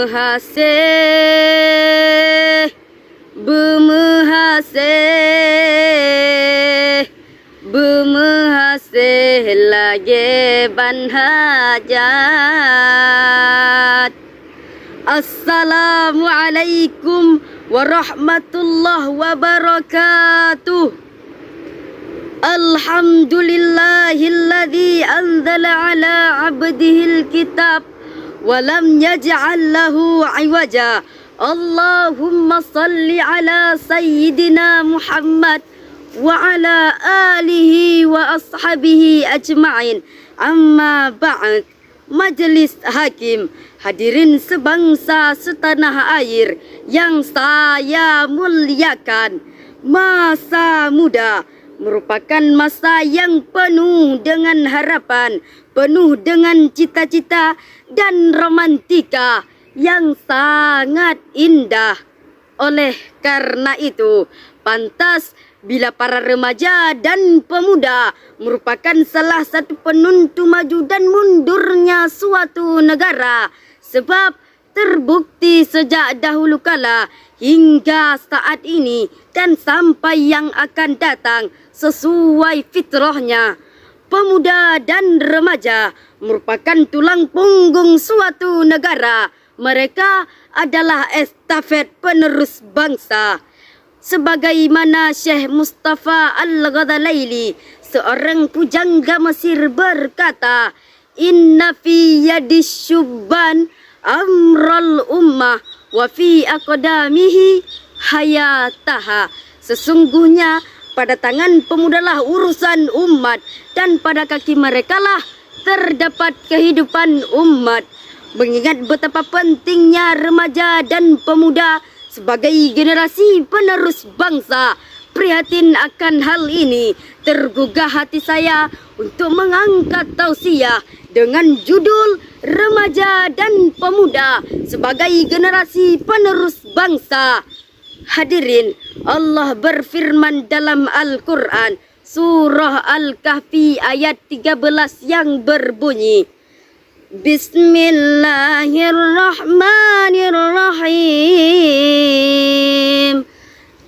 Bermehaseh, bermehaseh, bermehaseh lagi ban hajat. Assalamualaikum warahmatullahi wabarakatuh. Alhamdulillahilladzi anzala ala abdihil kitab walam yaj'al lahu 'iwaja. Allahumma salli ala sayyidina Muhammad wa ala alihi wa ashabihi ajma'in. Amma ba'd. Majlis Hakim, hadirin sebangsa setanah air yang saya muliakan. Masa muda merupakan masa yang penuh dengan harapan, penuh dengan cita-cita dan romantika yang sangat indah. Oleh karena itu, pantas bila para remaja dan pemuda merupakan salah satu penentu maju dan mundurnya suatu negara. Sebab terbukti sejak dahulu kala hingga saat ini dan sampai yang akan datang sesuai fitrahnya. Pemuda dan remaja merupakan tulang punggung suatu negara. Mereka adalah estafet penerus bangsa. Sebagaimana Syekh Mustafa Al-Ghazalaili, seorang pujangga Mesir, berkata, "Inna fi yadis syubban amral ummah wa fi aqdamihi hayataha." Sesungguhnya pada tangan pemudalah urusan umat dan pada kaki merekalah terdapat kehidupan umat. Mengingat betapa pentingnya remaja dan pemuda sebagai generasi penerus bangsa, prihatin akan hal ini, tergugah hati saya untuk mengangkat tausiah dengan judul Remaja dan Pemuda sebagai generasi penerus bangsa. Hadirin, Allah berfirman dalam Al-Quran, Surah Al-Kahfi ayat 13 yang berbunyi, Bismillahirrahmanirrahim.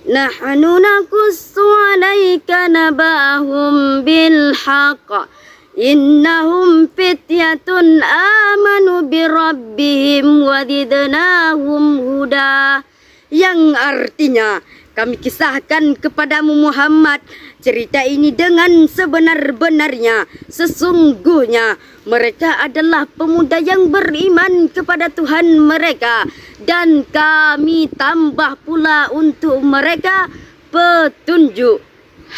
Nahnu naqussu 'alaika naba'ahum bil haqq. Innahum fityatun amanu bi rabbihim wa zidnahum huda. Yang artinya, kami kisahkan kepadamu Muhammad cerita ini dengan sebenar-benarnya. Sesungguhnya mereka adalah pemuda yang beriman kepada Tuhan mereka, dan kami tambah pula untuk mereka petunjuk.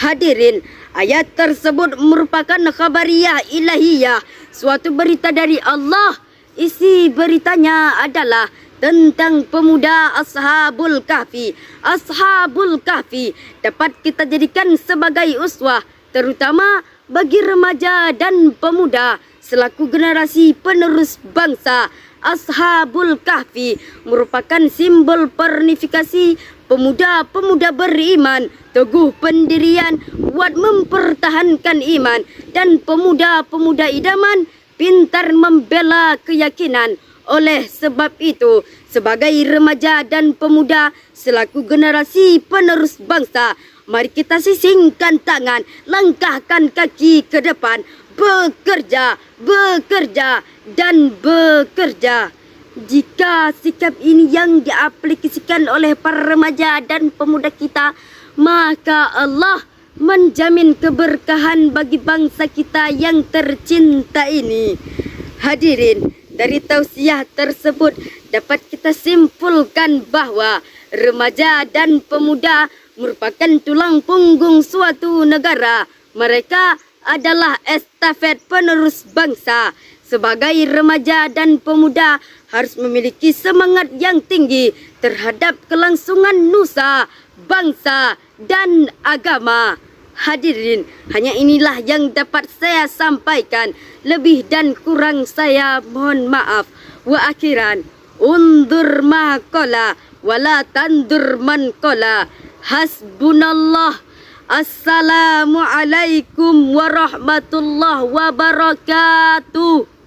Hadirin, ayat tersebut merupakan khabariyah ilahiyah, suatu berita dari Allah. Isi beritanya adalah tentang pemuda Ashabul Kahfi. Ashabul Kahfi dapat kita jadikan sebagai uswah, terutama bagi remaja dan pemuda selaku generasi penerus bangsa. Ashabul Kahfi merupakan simbol personifikasi pemuda-pemuda beriman, teguh pendirian, kuat mempertahankan iman, dan pemuda-pemuda idaman, pintar membela keyakinan. Oleh sebab itu, sebagai remaja dan pemuda selaku generasi penerus bangsa, mari kita sisingkan tangan, langkahkan kaki ke depan, bekerja, bekerja, dan bekerja. Jika sikap ini yang diaplikasikan oleh para remaja dan pemuda kita, maka Allah menjamin keberkahan bagi bangsa kita yang tercinta ini. Hadirin, dari tausiah tersebut dapat kita simpulkan bahwa remaja dan pemuda merupakan tulang punggung suatu negara. Mereka adalah estafet penerus bangsa. Sebagai remaja dan pemuda harus memiliki semangat yang tinggi terhadap kelangsungan nusa, bangsa, dan agama. Hadirin, hanya inilah yang dapat saya sampaikan. Lebih dan kurang saya mohon maaf. Wa akhiran, undur ma qala wala tandur man qala. Hasbunallah. Assalamualaikum warahmatullahi wabarakatuh.